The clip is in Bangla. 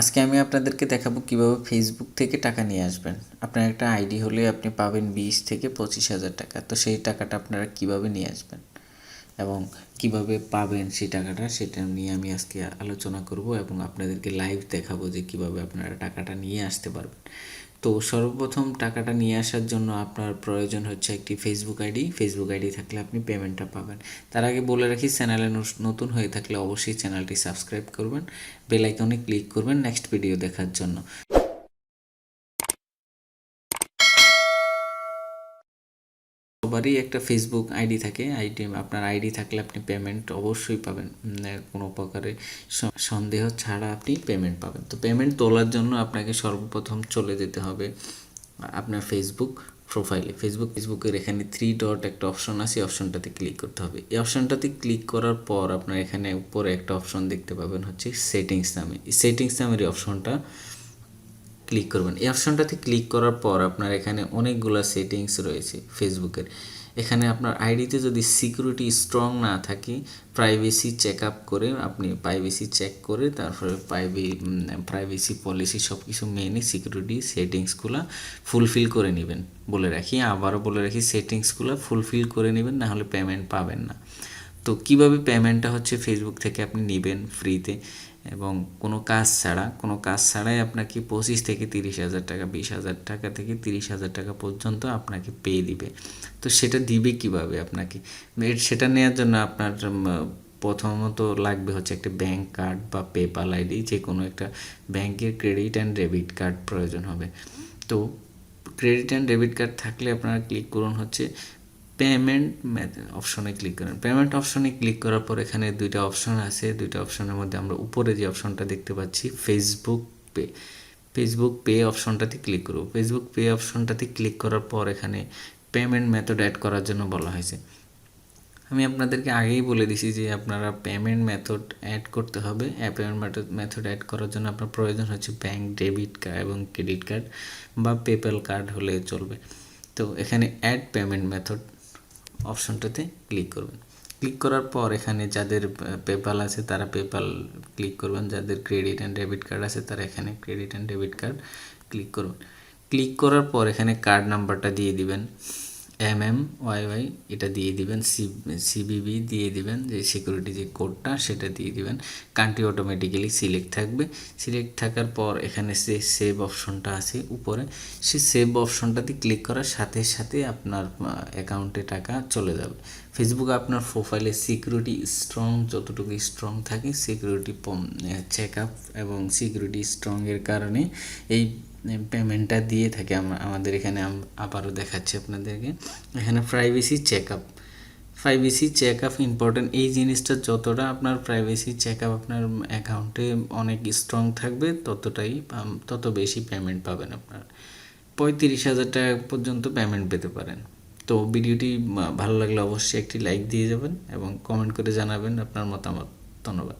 আজকে আমি আপনাদেরকে দেখাবো কিভাবে ফেসবুক থেকে টাকা নিয়ে আসবেন। আপনার একটা আইডি হলে আপনি পাবেন 20 থেকে 25,000 টাকা। তো সেই টাকাটা আপনারা কিভাবে নিয়ে আসবেন এবং কিভাবে পাবেন সেই টাকাটা, সেটা নিয়ে আমি আজকে আলোচনা করব এবং আপনাদেরকে লাইভ দেখাবো যে কিভাবে আপনারা টাকাটা নিয়ে আসতে পারবেন। তো সর্বপ্রথম টাকাটা নিয়ে আসার জন্য আপনার প্রয়োজন হচ্ছে একটি ফেসবুক আইডি। ফেসবুক আইডি থাকলে আপনি পেমেন্টটা পাবেন। তার আগে বলে রাখি, চ্যানেলে নতুন হয়ে থাকলে অবশ্যই চ্যানেলটি সাবস্ক্রাইব করবেন, বেল আইকনে ক্লিক করবেন নেক্সট ভিডিও দেখার জন্য। সবারই একটা ফেসবুক আইডি থাকে। আপনার আইডি থাকলে আপনি পেমেন্ট অবশ্যই পাবেন, কোনো প্রকারে সন্দেহ ছাড়া আপনি পেমেন্ট পাবেন। তো পেমেন্ট তোলার জন্য আপনাকে সর্বপ্রথম চলে যেতে হবে আপনার ফেসবুক প্রোফাইলে। ফেসবুকের এখানে 3 ডট একটা অপশন আছে, এই অপশনটাতে ক্লিক করতে হবে। এই অপশনটাতে ক্লিক করার পর আপনার এখানে উপরে একটা অপশন দেখতে পাবেন হচ্ছে সেটিংস নামে। এই সেটিংস নামের এই অপশনটা ক্লিক করবেন। এই অপশনটাতে ক্লিক করার পর আপনার এখানে অনেকগুলো সেটিংস রয়েছে ফেসবুকের। এখানে আপনার আইডিতে যদি সিকিউরিটি স্ট্রং না থাকে, প্রাইভেসি চেক আপ করে আপনি প্রাইভেসি চেক করে তারপরে প্রাইভেসি পলিসি সব কিছু মেনে সিকিউরিটি সেটিংসগুলো ফুলফিল করে নেবেন। আবারও বলে রাখি, সেটিংসগুলো ফুলফিল করে নেবেন, না হলে পেমেন্ট পাবেন না। তো কিভাবে পেমেন্টটা হচ্ছে ফেসবুক থেকে আপনি নেবেন ফ্রিতে এবং কোনো কাজ ছাড়াই আপনাকে 25 থেকে 30,000 টাকা, 20,000 টাকা থেকে 30,000 টাকা পর্যন্ত আপনাকে পেয়ে দিবে। তো সেটা দিবে কিভাবে আপনাকে, সেটা নেওয়ার জন্য আপনার প্রথমত লাগবে হচ্ছে একটা ব্যাংক কার্ড বা পেপাল আইডি, যে কোনো একটা ব্যাংকের ক্রেডিট অ্যান্ড ডেবিট কার্ড প্রয়োজন হবে। তো ক্রেডিট অ্যান্ড ডেবিট কার্ড থাকলে আপনারা ক্লিক করুন হচ্ছে পেমেন্ট মেথড অপশনে ক্লিক করেন। পেমেন্ট অপশনে ক্লিক করার পর এখানে দুইটা অপশন আছে। দুইটা অপশনের মধ্যে আমরা উপরে যে অপশনটা দেখতে পাচ্ছি ফেসবুক পে অপশনটাতে ক্লিক করব। ফেসবুক পে অপশনটাতে ক্লিক করার পর এখানে পেমেন্ট মেথড অ্যাড করার জন্য বলা হয়েছে। আমি আপনাদেরকে আগেই বলে দিছি যে আপনারা পেমেন্ট মেথড অ্যাড করতে হবে। পেমেন্ট মেথড অ্যাড করার জন্য আপনার প্রয়োজন হচ্ছে ব্যাংক ডেবিট কার্ড এবং ক্রেডিট কার্ড বা পেপ্যাল কার্ড হলে চলবে। তো এখানে অ্যাড পেমেন্ট মেথড অপশনটাতে ক্লিক করবেন। ক্লিক করার পর এখানে যাদের পেপ্যাল আছে তারা পেপ্যাল ক্লিক করবেন, যাদের ক্রেডিট অ্যান্ড ডেবিট কার্ড আছে তারা এখানে credit and debit card click করবেন। ক্লিক করার পর এখানে কার্ড নাম্বারটা দিয়ে দিবেন, MMYY এটা দিয়ে দিবেন, CBB দিয়ে দিবেন, যে সিকিউরিটি যে কোডটা সেটা দিয়ে দিবেন। কান্ট্রি অটোমেটিক্যালি সিলেক্ট থাকবে। সিলেক্ট থাকার পর এখানে যে সেভ অপশনটা আছে উপরে, সেই সেভ অপশনটাতে ক্লিক করার সাথে সাথে আপনার অ্যাকাউন্টে টাকা চলে যাবে। ফেসবুকে আপনার প্রোফাইলে সিকিউরিটি স্ট্রং যতটুকু স্ট্রং থাকে, সিকিউরিটি চেক আপ এবং সিকিউরিটি স্ট্রংয়ের কারণে এই পেমেন্টটা দিয়ে থাকে। আমাদের এখানে আবারও দেখাচ্ছি আপনাদেরকে, এখানে প্রাইভেসি চেক আপ ইম্পর্টেন্ট। এই জিনিসটা যতটা আপনার প্রাইভেসি চেক আপ আপনার অ্যাকাউন্টে অনেক স্ট্রং থাকবে, তত বেশি পেমেন্ট পাবেন। আপনার 35,000 টাকা পর্যন্ত পেমেন্ট পেতে পারেন। তো ভিডিওটি ভালো লাগলে অবশ্যই একটি লাইক দিয়ে যাবেন এবং কমেন্ট করে জানাবেন আপনার মতামত। ধন্যবাদ।